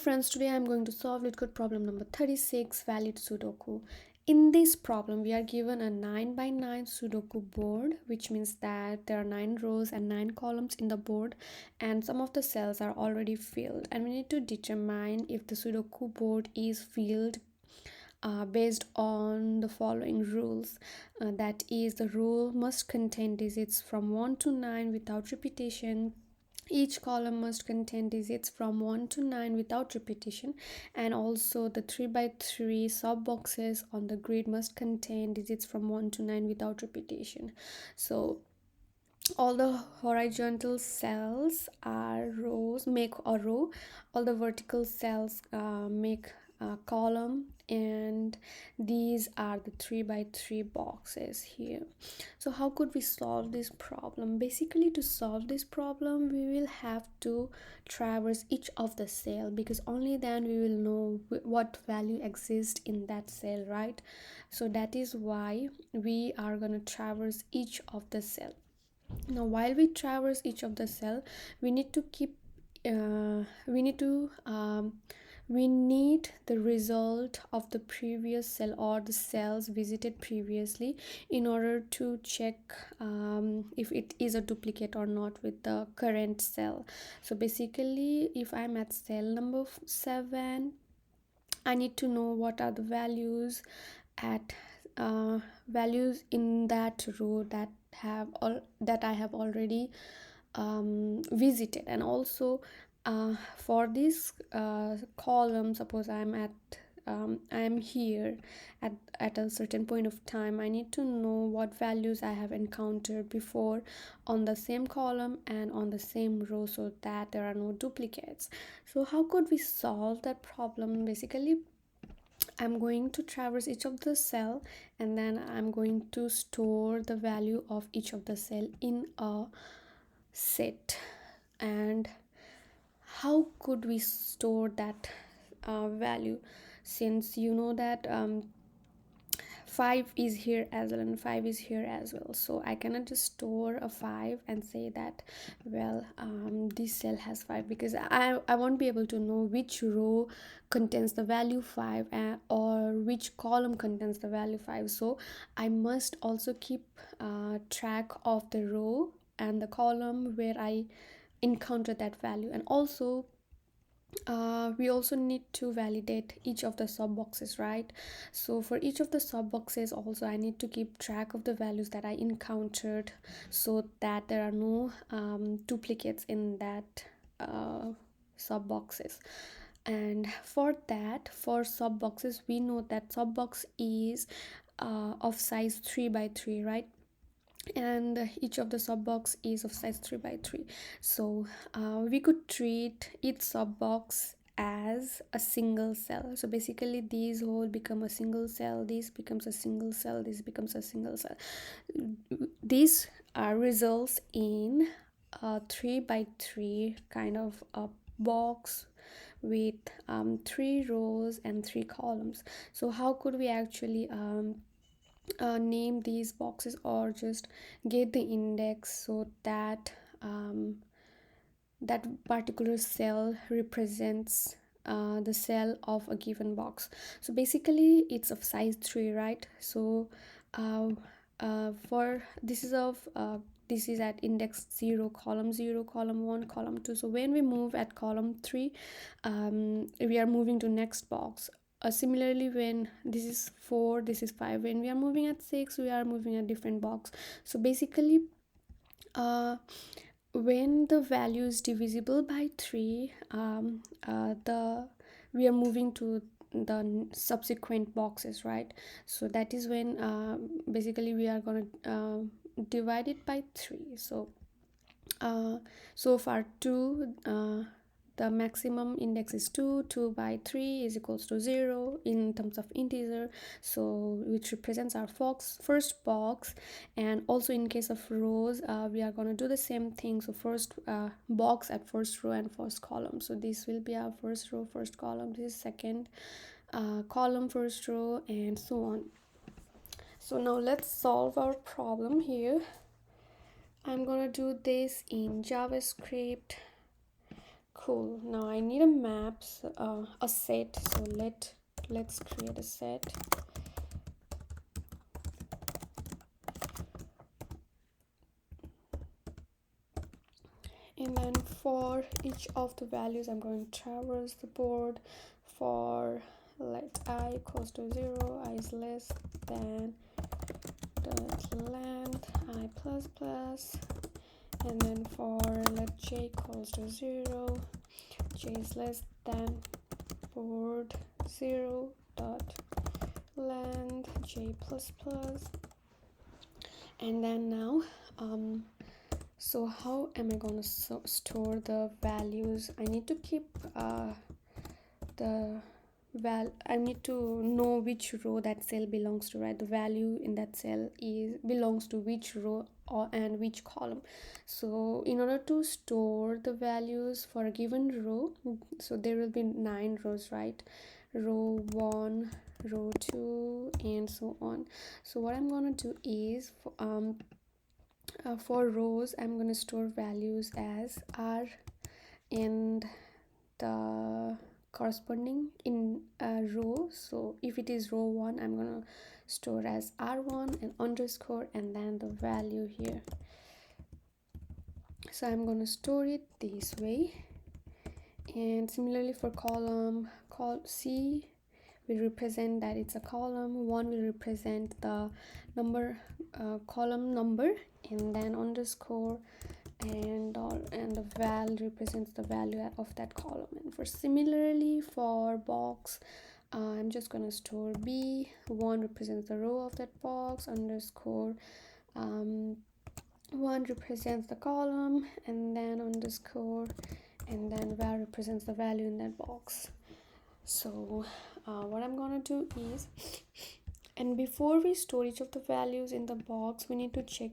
Friends, today I'm going to solve LeetCode problem number 36, Valid Sudoku. In this problem, we are given a 9 by 9 Sudoku board, which means that there are 9 rows and 9 columns in the board, and some of the cells are already filled. And we need to determine if the Sudoku board is filled based on the following rules. That is, the row must contain digits from 1 to 9 without repetition. Each column must contain digits from 1 to 9 without repetition, and also the 3 by 3 sub boxes on the grid must contain digits from 1 to 9 without repetition. So all the horizontal cells are rows, make a row. All the vertical cells make a column, and these are the 3 by 3 boxes here. So how could we solve this problem? Basically, to solve this problem, we will have to traverse each of the cell, because only then we will know what value exists in that cell, right? So that is why we are going to traverse each of the cell. Now while we traverse each of the cell, we need to keep we need the result of the previous cell or the cells visited previously in order to check if it is a duplicate or not with the current cell. So basically, if I'm at cell number 7, I need to know what are the values at values in that row that I have already visited. And also for this column, suppose I'm here at a certain point of time, I need to know what values I have encountered before on the same column and on the same row, so that there are no duplicates. So how could we solve that problem? Basically, I'm going to traverse each of the cell, and then I'm going to store the value of each of the cell in a set. And how could we store that value? Since you know that 5 is here as well and 5 is here as well, so I cannot just store a 5 and say that, well, this cell has 5, because I won't be able to know which row contains the value 5 or which column contains the value 5. So I must also keep track of the row and the column where I encounter that value. And also we also need to validate each of the sub boxes, right? So for each of the sub boxes also, I need to keep track of the values that I encountered, so that there are no duplicates in that sub boxes. And for that, for sub boxes, we know that sub box is of size 3 by 3, right? And each of the sub box is of size 3 by 3. So we could treat each sub box as a single cell. So basically, these whole become a single cell, this becomes a single cell, this becomes a single cell. This results in a 3 by 3 kind of a box with 3 rows and 3 columns. So how could we actually name these boxes, or just get the index so that that particular cell represents the cell of a given box? So basically, it's of size 3, right? So for this is at index 0, column 1, column 2. So when we move at column 3, we are moving to next box. Similarly, when this is 4, this is 5, when we are moving at 6, we are moving a different box. So basically, when the value is divisible by 3, the we are moving to the subsequent boxes, right? So that is when basically we are going to divide it by 3. So so far 2, the maximum index is 2. 2 by 3 is equals to 0 in terms of integer, so which represents our first box. And also in case of rows, we are going to do the same thing. So first box at first row and first column. So this will be our first row, first column. This is second column, first row, and so on. So now let's solve our problem here. I'm gonna do this in JavaScript Cool. Now I need a map, a set. So let's create a set. And then for each of the values, I'm going to traverse the board. For let I equals to 0, I is less than the length I plus plus, and then for let j equals to 0, j is less than board 0 dot length j plus plus. And then now so how am I going to store the values? I need to keep I need to know which row that cell belongs to, right? The value in that cell belongs to which row and which column. So in order to store the values for a given row, so there will be 9 rows, right? Row 1, row 2, and so on. So what I'm going to do is for rows, I'm going to store values as r and the corresponding in a row. So if it is row 1, I'm gonna store as r1 and underscore and then the value here. So I'm gonna store it this way. And similarly for column, C will represent that it's a column, 1 will represent the number, column number, and then underscore and the val represents the value of that column. And for similarly for box, I'm just gonna store B1 represents the row of that box, underscore 1 represents the column, and then underscore and then val represents the value in that box. So what I'm gonna do is, and before we store each of the values in the box, we need to check,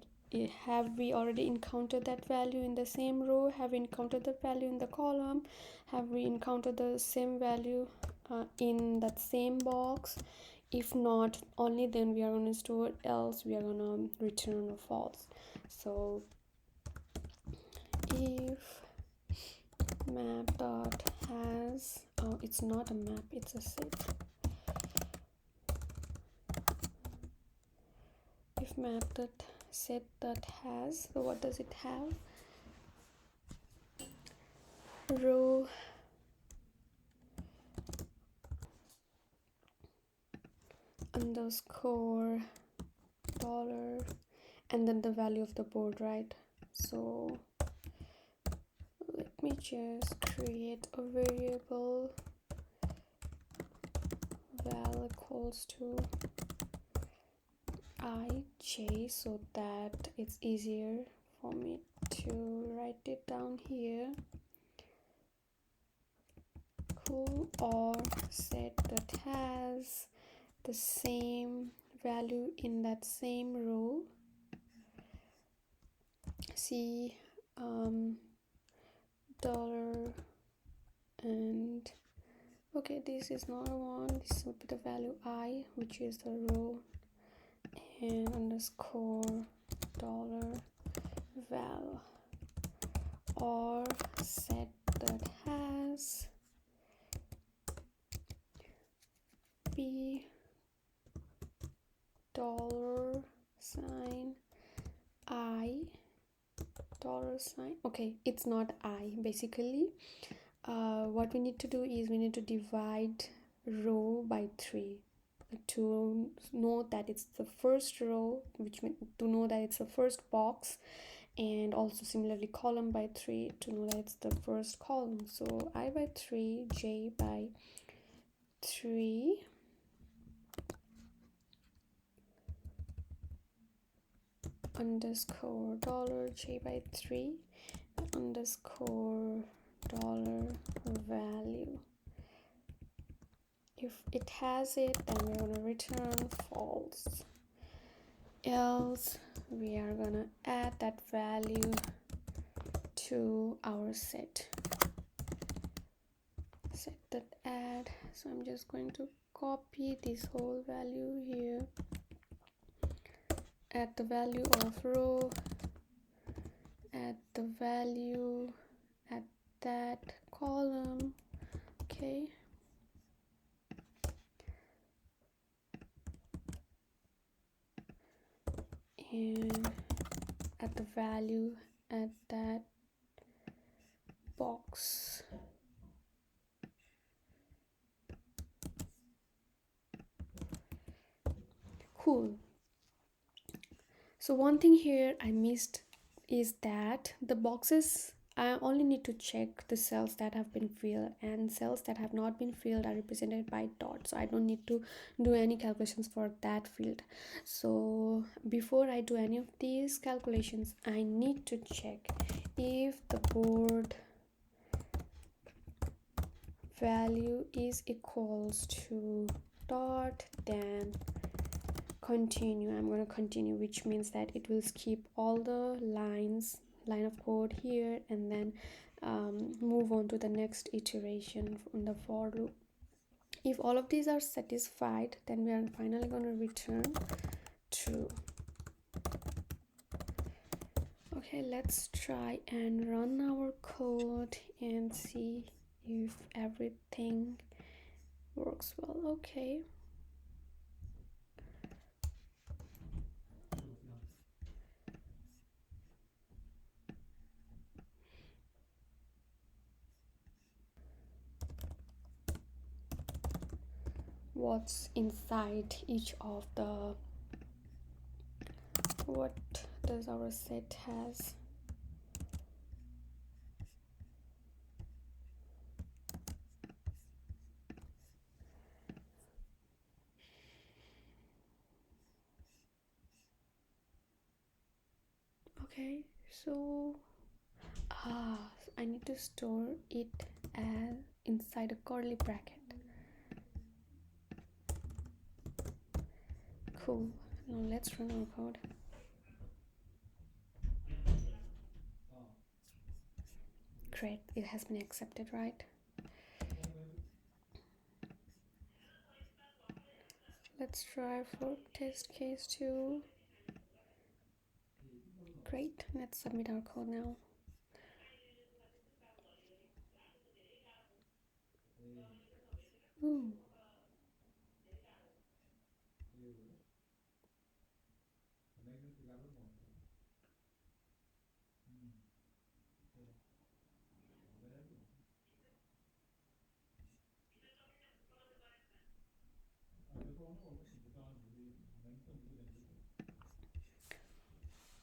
have we already encountered that value in the same row, have we encountered the value in the column, have we encountered the same value in that same box. If not, only then we are going to store, else we are going to return a false. So if map dot has, oh, it's not a map, it's a set. If map dot set dot has, so what does it have? Row underscore dollar and then the value of the board, right? So let me just create a variable val equals to ij so that it's easier for me to write it down here. Cool. Or set that has the same value in that same row. See dollar and okay, this is not one, this would be the value I, which is the row, and underscore dollar val, or set that has b dollar sign I dollar sign. Okay, it's not I. Basically what we need to do is we need to divide row by 3 to know that it's the first row, which means to know that it's the first box, and also similarly column by 3 to know that it's the first column. So I by 3, j by 3, underscore dollar j by 3 underscore dollar value. If it has it, then we're gonna return false, else we are gonna add that value to our set that add. So I'm just going to copy this whole value here, add the value of row, add the value at that column. Okay, and at the value at that box. Cool. So one thing here I missed is that the boxes, I only need to check the cells that have been filled, and cells that have not been filled are represented by dots, so I don't need to do any calculations for that field. So before I do any of these calculations, I need to check if the board value is equals to dot, then continue. I'm going to continue, which means that it will skip all the line of code here, and then move on to the next iteration in the for loop. If all of these are satisfied, then we are finally going to return true. Okay, let's try and run our code and see if everything works well. Okay, what's inside each of the, what does our set has? Okay, so I need to store it as inside a curly bracket. Cool. Now let's run our code. Great, it has been accepted, right? Let's try for test case 2. Great, let's submit our code now. Ooh.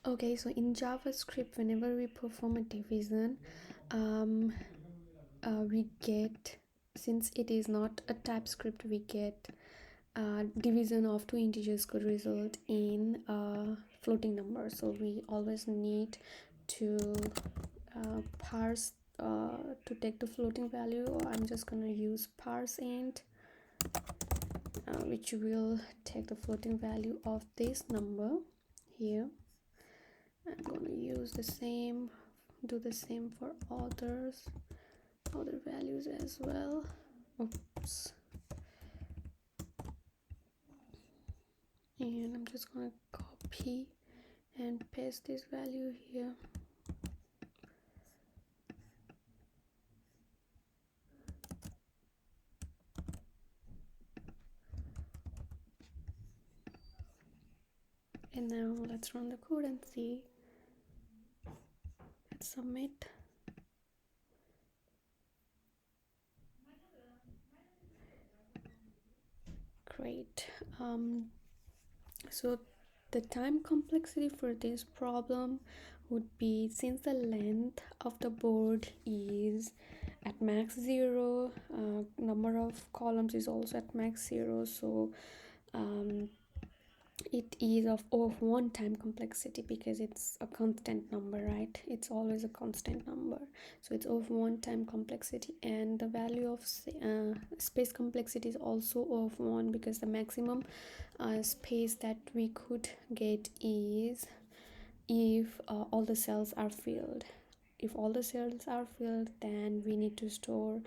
Okay, so in JavaScript, whenever we perform a division, we get, since it is not a TypeScript, we get division of two integers could result in a floating number. So we always need to parse to take the floating value. I'm just gonna use parse int, which will take the floating value of this number here. I'm gonna use the same, do the same for other values as well. Oops. And I'm just gonna copy and paste this value here. And now let's run the code and see. Let's submit. Great. So the time complexity for this problem would be, since the length of the board is at max 0, number of columns is also at max 0, so it is of 1 time complexity, because it's a constant number, right? It's always a constant number, so it's of 1 time complexity. And the value of space complexity is also of 1, because the maximum space that we could get is if all the cells are filled. If all the cells are filled, then we need to store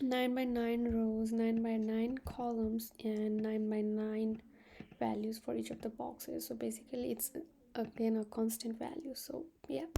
9 by 9 rows, 9 by 9 columns, and 9 by 9 values for each of the boxes. So basically it's again a constant value. So yeah.